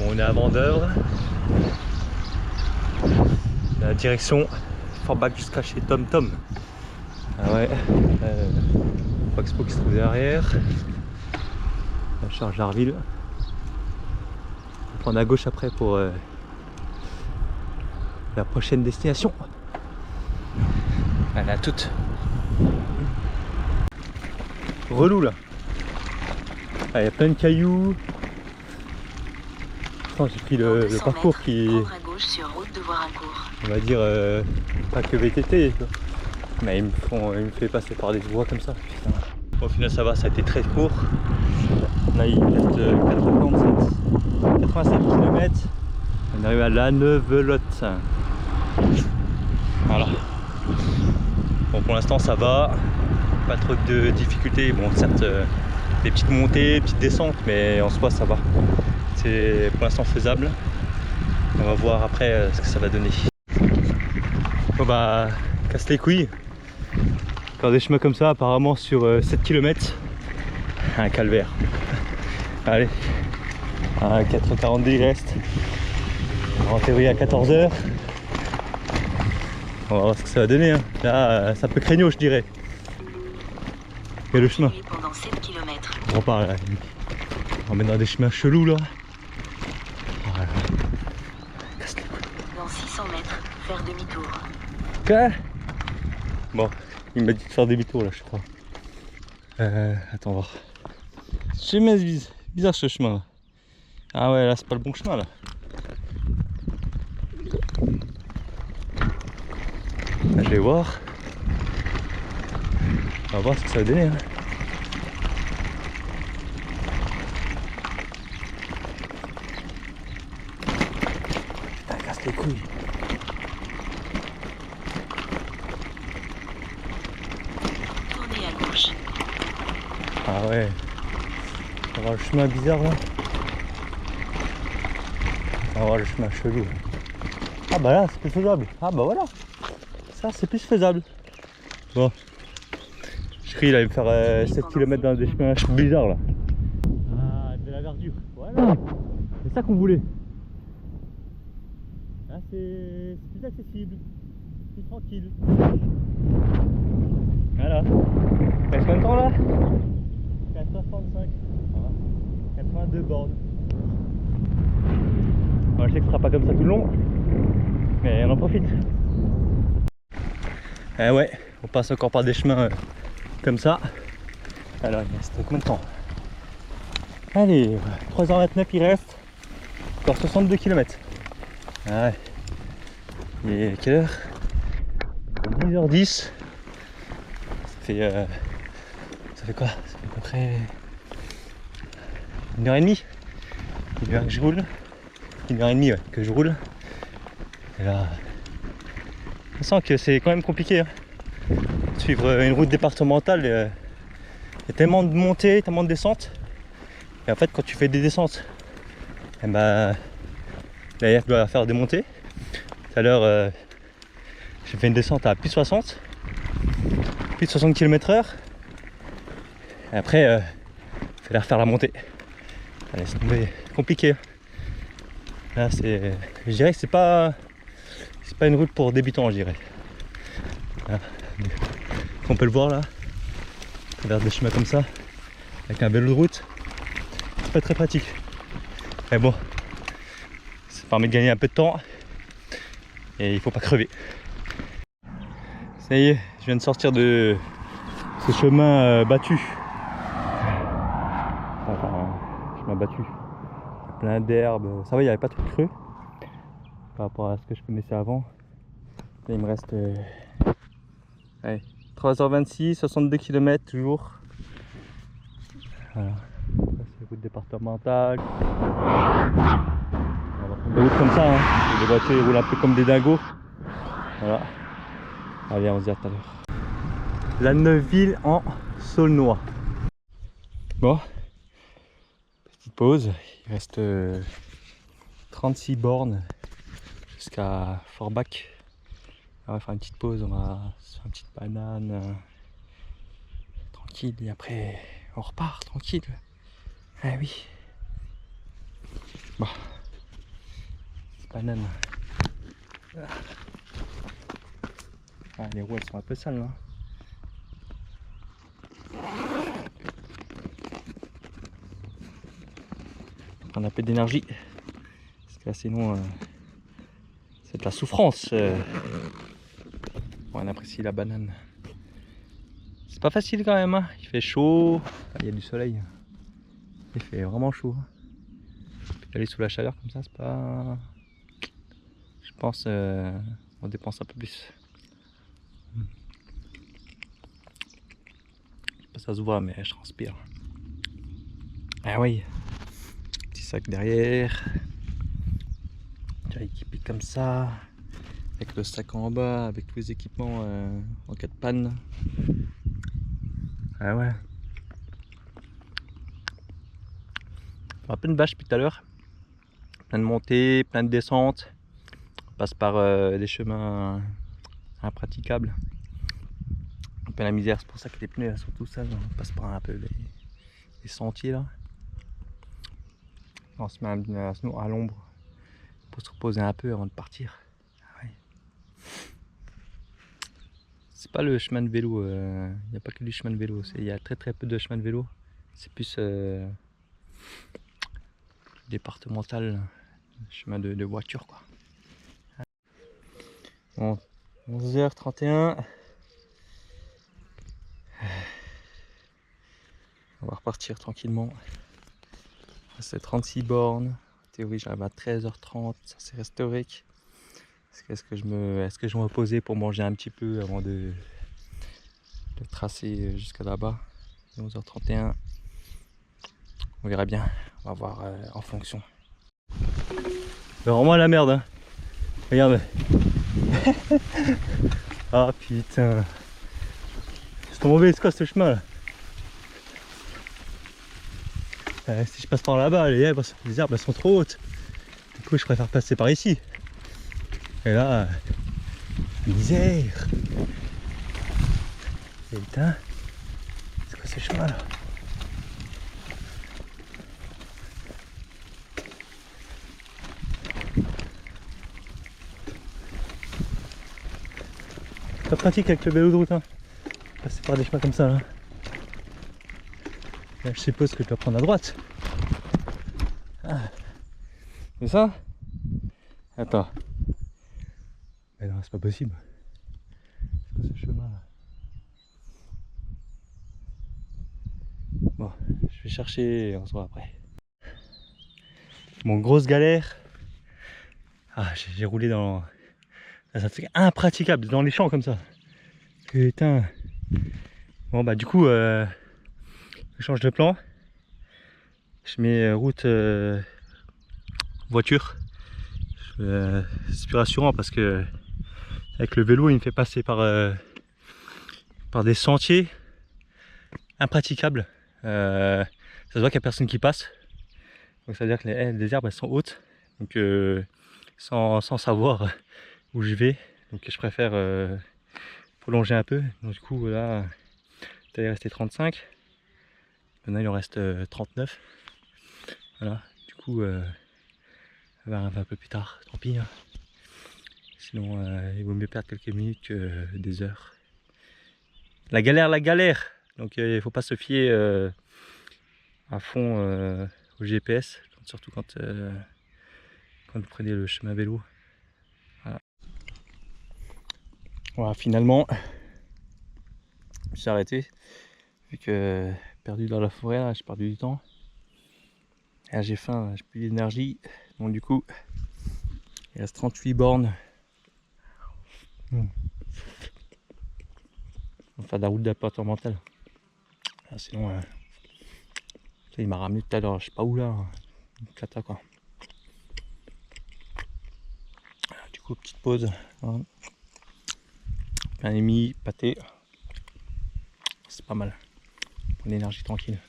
Bon, on est à Vendeuvre. La direction Forbach jusqu'à chez Tom Tom. Ah ouais. Expo qui se trouve derrière. La Charge Jarville. On va prendre à gauche après pour la prochaine destination. Elle a toute. Relou là. Ah, il y a plein de cailloux. Oh, j'ai pris le parcours qui est, on va dire, pas que VTT, quoi. Mais il me fait passer par des voies comme ça. Putain. Bon, au final ça va, ça a été très court. Là il reste 87 km. On arrive à la Neuvelotte. Voilà. Bon, pour l'instant ça va. Pas trop de difficultés. Bon, certes des petites montées, des petites descentes, mais en soi ça va. C'est pour l'instant faisable. On va voir après ce que ça va donner. Bon bah, casse les couilles. Faire des chemins comme ça apparemment sur 7 km. Un calvaire. Allez, à 4h42 il reste. En théorie à 14h. On va voir ce que ça va donner. Hein. Là, ça peut craigno, je dirais. Et le chemin. Pendant 7 km. On repart là. On met dans des chemins chelous là. Voilà. Casse les couilles. Dans 600 mètres, faire demi-tour. Quoi? Bon, il m'a dit de faire demi-tour là, je crois. Attends, on va voir. C'est bizarre ce chemin là. Ah ouais, là c'est pas le bon chemin là. Là, je vais voir. On va voir ce que ça va donner. Hein. Putain, casse les couilles. Tournez à gauche. Ah ouais. On va voir le chemin bizarre là. On va voir le chemin chelou. Ah bah là c'est plus faisable. Ah bah voilà. Ça c'est plus faisable. Bon. Je crie il allait me faire 7 km dans des chemins bizarres là. Ah de la verdure. Voilà. C'est ça qu'on voulait. Là c'est plus accessible. Plus tranquille. Voilà. Il reste combien de temps là? 4h35. Voilà. 82 bornes. Bon, je sais que ce sera pas comme ça tout le long, mais on en profite. Eh ouais, on passe encore par des chemins comme ça. Alors il reste combien de temps? Allez, 3h29 il reste. Encore 62 km. Ah ouais. Il est quelle heure? 10h10. Ça fait quoi? Ça fait à peu près 1h30. 1h que je roule. 1h30 ouais, que je roule. Et là, on sent que c'est quand même compliqué. Hein. Suivre une route départementale, il y a tellement de montées, tellement de descentes. Et en fait, quand tu fais des descentes, eh ben, derrière tu dois faire des montées. Tout à l'heure, j'ai fait une descente à plus de 60 km/h. Et après, il fallait refaire la montée. Allez, c'est tombé compliqué. Là, je dirais que c'est pas une route pour débutants, je dirais. Là, on peut le voir là, à travers des chemins comme ça, avec un vélo de route, c'est pas très pratique. Mais bon, ça permet de gagner un peu de temps et il faut pas crever. Ça y est, je viens de sortir de ce chemin battu. Enfin, chemin battu. Plein d'herbes, ça va, il n'y avait pas trop de creux par rapport à ce que je connaissais avant. Là, il me reste 3h26, 62 km toujours. Voilà, c'est route départementale. On va prendre des routes comme ça, hein. Les voitures ils roulent un peu comme des dingos. Voilà. Allez, on se dit à tout à l'heure. La Neuville en Saulnois. Bon, petite pause. Il reste 36 bornes jusqu'à Forbach. On va faire une petite pause, on va se faire une petite banane tranquille et après on repart tranquille. Ah oui. Bon, banane. Ah, les roues elles sont un peu sales là. Prendre un peu d'énergie. Parce que là sinon c'est de la souffrance. On apprécie la banane. C'est pas facile quand même, hein. Il fait chaud, il y a du soleil. Il fait vraiment chaud. Puis aller sous la chaleur comme ça, c'est pas... Je pense on dépense un peu plus. Je sais pas si ça se voit mais je transpire. Ah oui, petit sac derrière. Équipé comme ça. Avec le sac en bas, avec tous les équipements en cas de panne. Ah ouais. Un peu de vache depuis tout à l'heure. Plein de montées, plein de descentes. On passe par des chemins impraticables. Un peu la misère, c'est pour ça que les pneus sont tout sales. On passe par un peu les sentiers là. On se met à l'ombre pour se reposer un peu avant de partir. Ah ouais. C'est pas le chemin de vélo, il n'y a pas que du chemin de vélo, il y a très peu de chemin de vélo. C'est plus départemental, chemin de voiture quoi. Bon, 11h31. On va repartir tranquillement. C'est 36 bornes. En théorie j'arrive à 13h30, ça c'est historique. Est-ce que je me reposais pour manger un petit peu avant de tracer jusqu'à là-bas. 11h31. On verra bien. On va voir en fonction. C'est vraiment la merde. Hein. Regarde. Ah putain. C'est trop mauvais, c'est quoi ce chemin là? Si je passe par là-bas, les herbes elles sont trop hautes. Du coup je préfère passer par ici. Et là, misère. Putain. C'est quoi ce chemin là? C'est pas pratique avec le vélo de route, hein. Passer par des chemins comme ça là. Là je suppose que je dois prendre à droite. Ah. C'est ça? Attends. Mais non, c'est pas possible. C'est quoi ce chemin là? Bon, je vais chercher et on se voit après. Bon, grosse galère. Ah, j'ai roulé dans... Ça fait impraticable dans les champs comme ça. Putain. Bon bah du coup, je change de plan. Je mets route voiture. C'est plus rassurant parce que avec le vélo il me fait passer par des sentiers impraticables. Ça se voit qu'il n'y a personne qui passe. Donc ça veut dire que les herbes elles sont hautes. Donc sans savoir où je vais. Donc je préfère prolonger un peu. Donc du coup là, il restait 35. Maintenant il en reste 39. Voilà. Du coup on va un peu plus tard. Tant pis. Hein. Sinon il vaut mieux perdre quelques minutes que des heures. La galère, la galère. Donc il ne faut pas se fier à fond au GPS. Surtout quand vous prenez le chemin vélo. Voilà. Voilà, finalement, je suis arrêté. Vu que perdu dans la forêt, j'ai perdu du temps. J'ai faim, j'ai plus d'énergie. Donc du coup, il reste 38 bornes. On va faire de la route départementale. Sinon, il m'a ramené tout à l'heure, je sais pas où là. Cata quoi. Du coup, petite pause. Hein. Pain et mie, pâté. C'est pas mal. Pour l'énergie tranquille.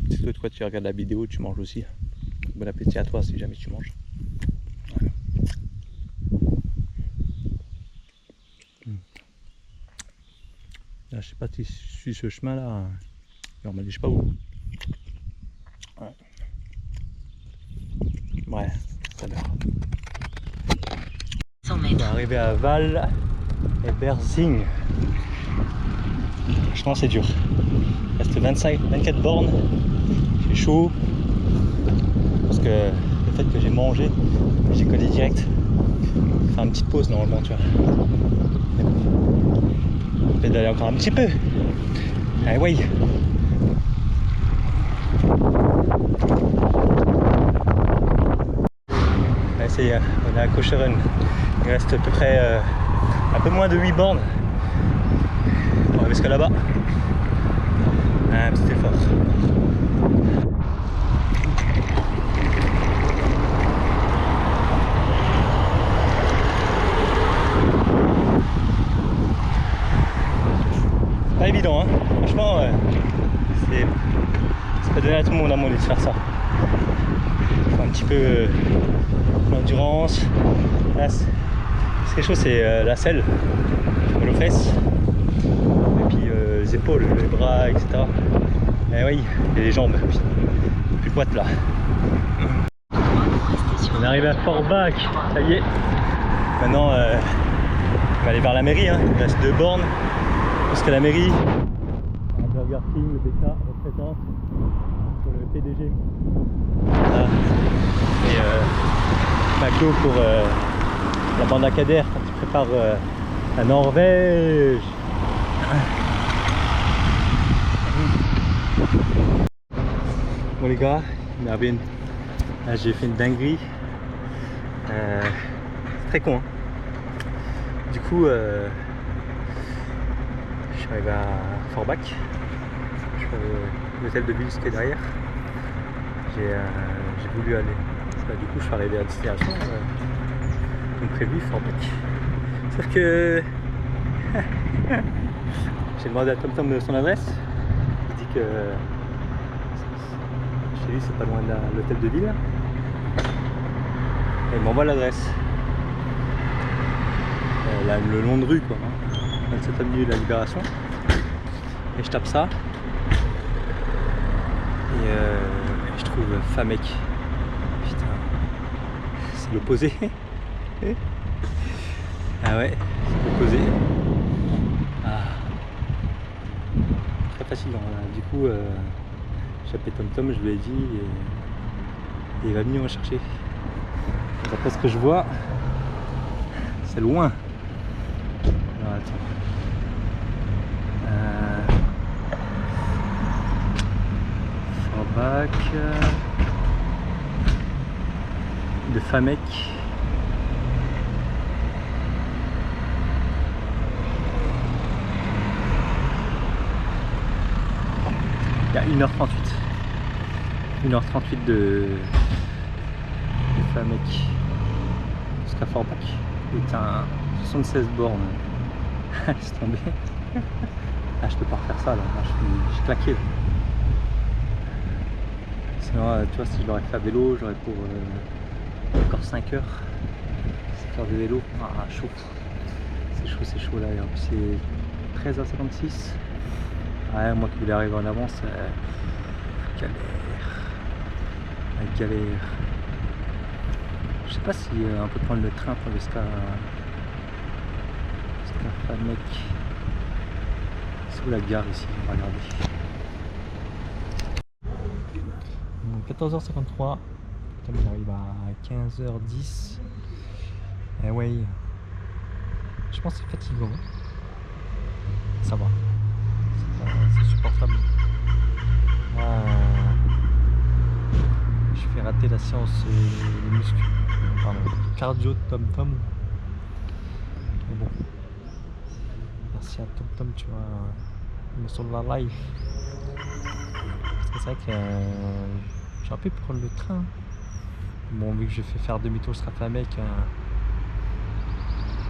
Si toi tu regardes la vidéo, tu manges aussi. Bon appétit à toi si jamais tu manges. Voilà. Là, je sais pas si je suis ce chemin là. On m'a dit je sais pas où. Ouais, ça meurt. 100 On va mètres. arriver à Val et Berzing. Franchement c'est dur. Il reste 24 bornes. C'est chaud. Parce que le fait que j'ai mangé, j'ai collé direct. Faire une petite pause normalement, tu vois. On va pédaler encore un petit peu. Allez, ouais. Allez, ça y est, on est à Cocheren. Il reste à peu près un peu moins de 8 bornes. On va arriver jusqu'à là-bas. Un petit effort. Pas évident, hein. Franchement, c'est pas donné à tout le monde à mon avis de faire ça. Faut un petit peu d'endurance. Là, ce qui est chaud, c'est la selle, les fesses, et puis les épaules, les bras, etc. Et oui, et les jambes, plus de boîte là. On est arrivé à Forbach, ça y est. Maintenant, on va aller vers la mairie, hein. Il reste 2 bornes jusqu'à la mairie. Burger King, le BK représente pour le PDG. Voilà. Et McDo pour la bande à Kader quand il prépare la Norvège. Bon les gars, là, j'ai fait une dinguerie. C'est très con, hein. Du coup, je suis arrivé à Forbach. Je suis allé à l'hôtel de ville qui est derrière. J'ai voulu aller. Du coup, je suis arrivé à destination, comme prévu, Forbach. Sauf que j'ai demandé à TomTom son adresse. Il dit que chez lui, c'est pas loin de l'hôtel de ville. Et il m'envoie l'adresse. Le long de rue, quoi. 27 avenue de la Libération. Et je tape ça. Et je trouve Famec. Putain. C'est l'opposé. Ah ouais, c'est l'opposé. Ah. Très facilement. Du coup, j'ai appelé TomTom, je lui ai dit. Et il va venir me chercher. D'après ce que je vois, c'est loin. Alors, attends. Forbach de Famec. Il y a 1h38. 1h38 de Famec jusqu'à Forbach. Putain, 76 bornes. Laisse tomber. Ah, je peux pas refaire ça là, je suis claqué là. Sinon, tu vois, si je l'aurais fait à vélo, j'aurais pour encore 5 heures. 5 heures de vélo. Ah, chaud. C'est chaud là. Et en plus, c'est 13h56. Ouais, moi qui voulais arriver en avance, galère. Galère. Je sais pas si on peut prendre le train pour jusqu'à Famec. C'est où la gare ici? On va regarder. 14h53. Comme il arrive à 15h10. Eh ouais. Je pense que c'est fatigant. Ça va. C'est supportable. Je fais rater la séance de muscu. Pardon. Cardio TomTom. Mais bon. Merci à TomTom, tu vois. Il me sauve la life. Parce que c'est vrai que j'aurais pu prendre le train. Bon, vu que je fais faire demi-tour jusqu'à Famec,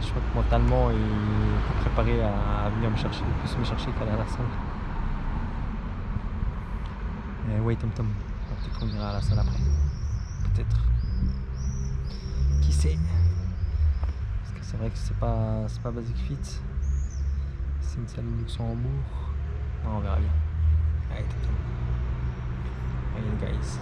je crois que mentalement il est préparé à venir me chercher, plus me chercher qu'aller à la salle. Et ouais, TomTom, peut-être qu'on ira à la salle après. Peut-être. Qui sait? Parce que c'est vrai que c'est pas Basic Fit. c'est une salle de Luxembourg. Non, on verra bien. Allez, top. Allez, guys.